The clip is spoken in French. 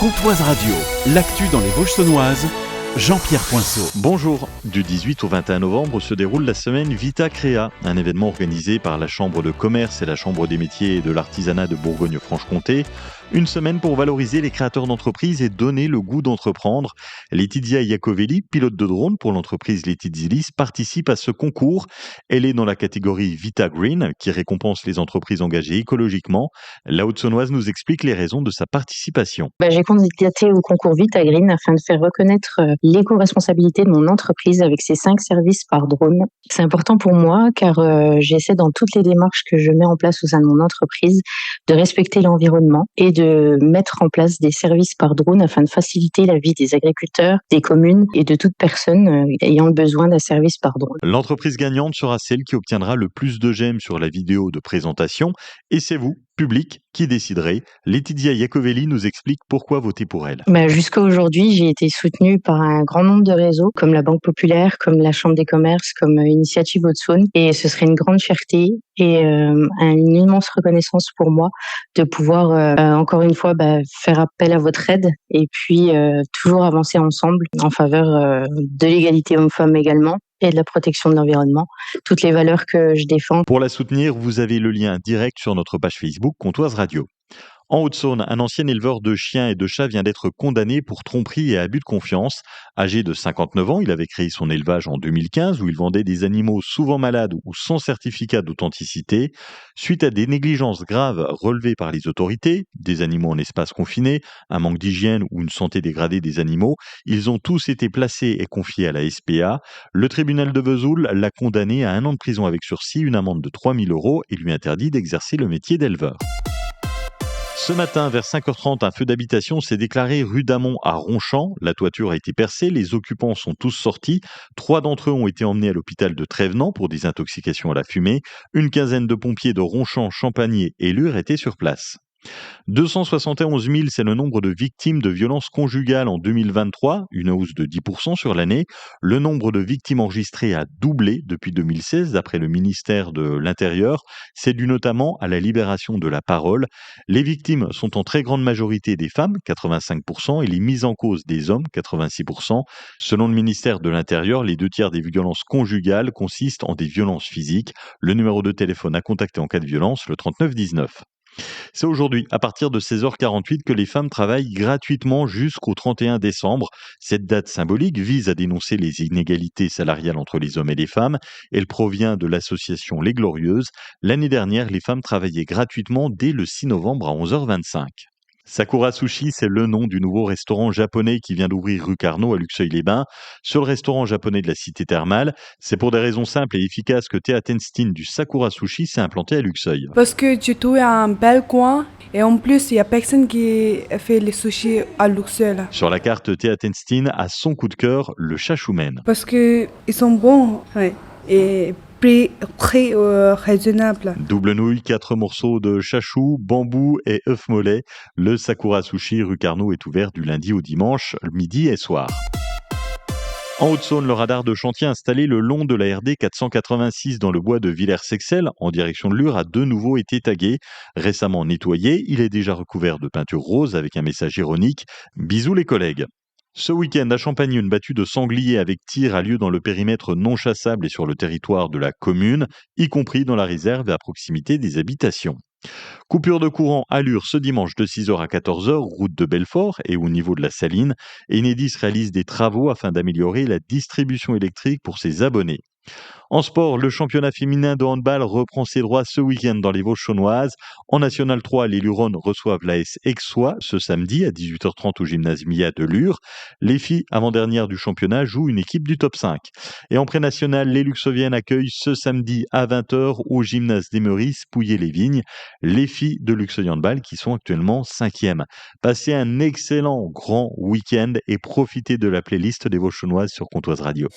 Comtoise Radio, l'actu dans les Vosges saunoises, Jean-Pierre Poinceau. Bonjour, du 18 au 21 novembre se déroule la semaine Vita Crea, un événement organisé par la Chambre de commerce et la Chambre des métiers et de l'artisanat de Bourgogne-Franche-Comté. Une semaine pour valoriser les créateurs d'entreprises et donner le goût d'entreprendre. Laetitia Iacovelli, pilote de drone pour l'entreprise Letizilis, participe à ce concours. Elle est dans la catégorie Vita Green, qui récompense les entreprises engagées écologiquement. La Haute-Saunoise nous explique les raisons de sa participation. J'ai candidaté au concours Vita Green afin de faire reconnaître l'éco-responsabilité de mon entreprise avec ses 5 services par drone. C'est important pour moi car j'essaie dans toutes les démarches que je mets en place au sein de mon entreprise de respecter l'environnement et de mettre en place des services par drone afin de faciliter la vie des agriculteurs, des communes et de toute personne ayant le besoin d'un service par drone. L'entreprise gagnante sera celle qui obtiendra le plus de j'aime sur la vidéo de présentation et c'est vous, public, qui déciderez. Laetitia Iacovelli nous explique pourquoi voter pour elle. Jusqu'à aujourd'hui, j'ai été soutenue par un grand nombre de réseaux, comme la Banque Populaire, comme la Chambre des commerces, comme Initiative Haute-Saône. Et ce serait une grande fierté et une immense reconnaissance pour moi de pouvoir, encore une fois, faire appel à votre aide et puis toujours avancer ensemble en faveur de l'égalité homme-femme également et de la protection de l'environnement, toutes les valeurs que je défends. Pour la soutenir, vous avez le lien direct sur notre page Facebook Comtoise Radio. En Haute-Saône, un ancien éleveur de chiens et de chats vient d'être condamné pour tromperie et abus de confiance. Âgé de 59 ans, il avait créé son élevage en 2015 où il vendait des animaux souvent malades ou sans certificat d'authenticité. Suite à des négligences graves relevées par les autorités, des animaux en espace confiné, un manque d'hygiène ou une santé dégradée des animaux, ils ont tous été placés et confiés à la SPA. Le tribunal de Vesoul l'a condamné à 1 an de prison avec sursis, une amende de 3 000 € et lui interdit d'exercer le métier d'éleveur. Ce matin, vers 5h30, un feu d'habitation s'est déclaré rue d'Amont à Ronchamp. La toiture a été percée, les occupants sont tous sortis. 3 d'entre eux ont été emmenés à l'hôpital de Trévenans pour des intoxications à la fumée. Une quinzaine de pompiers de Ronchamp, Champagné et Lure étaient sur place. 271 000, c'est le nombre de victimes de violences conjugales en 2023, une hausse de 10% sur l'année. Le nombre de victimes enregistrées a doublé depuis 2016, d'après le ministère de l'Intérieur. C'est dû notamment à la libération de la parole. Les victimes sont en très grande majorité des femmes, 85%, et les mises en cause des hommes, 86%. Selon le ministère de l'Intérieur, les 2/3 des violences conjugales consistent en des violences physiques. Le numéro de téléphone à contacter en cas de violence, le 39 19. C'est aujourd'hui, à partir de 16h48, que les femmes travaillent gratuitement jusqu'au 31 décembre. Cette date symbolique vise à dénoncer les inégalités salariales entre les hommes et les femmes. Elle provient de l'association Les Glorieuses. L'année dernière, les femmes travaillaient gratuitement dès le 6 novembre à 11h25. Sakura Sushi, c'est le nom du nouveau restaurant japonais qui vient d'ouvrir rue Carnot à Luxeuil-les-Bains. Seul restaurant japonais de la cité thermale. C'est pour des raisons simples et efficaces que Théa Tenstein du Sakura Sushi s'est implanté à Luxeuil. Parce que j'ai trouvé un bel coin et en plus, il n'y a personne qui fait les sushis à Luxeuil. Sur la carte, Théa Tenstein a son coup de cœur, le Shashumen. Parce qu'ils sont bons, ouais. Et prix raisonnable. Double nouille, 4 morceaux de chachou, bambou et œuf mollet. Le Sakura Sushi rue Carnot est ouvert du lundi au dimanche, midi et soir. En Haute-Saône, le radar de chantier installé le long de la RD 486 dans le bois de Villers-Sexel, en direction de Lure, a de nouveau été tagué. Récemment nettoyé, il est déjà recouvert de peinture rose avec un message ironique. Bisous les collègues. Ce week-end à Champagny, une battue de sanglier avec tir a lieu dans le périmètre non chassable et sur le territoire de la commune, y compris dans la réserve et à proximité des habitations. Coupure de courant à Lure ce dimanche de 6h à 14h, route de Belfort et au niveau de la Saline. Enedis réalise des travaux afin d'améliorer la distribution électrique pour ses abonnés. En sport, le championnat féminin de handball reprend ses droits ce week-end dans les Vosges saunoises. En National 3, les Luronnes reçoivent l'AS Aixois ce samedi à 18h30 au gymnase Mia de Lure. Les filles, avant-dernières du championnat, jouent une équipe du top 5. Et en pré-national, les Luxoviennes accueillent ce samedi à 20h au gymnase des Meurices, Pouillé-les-Vignes, les filles de Luxeuil Handball qui sont actuellement 5e. Passez un excellent grand week-end et profitez de la playlist des Vosges saunoises sur Comtoise Radio.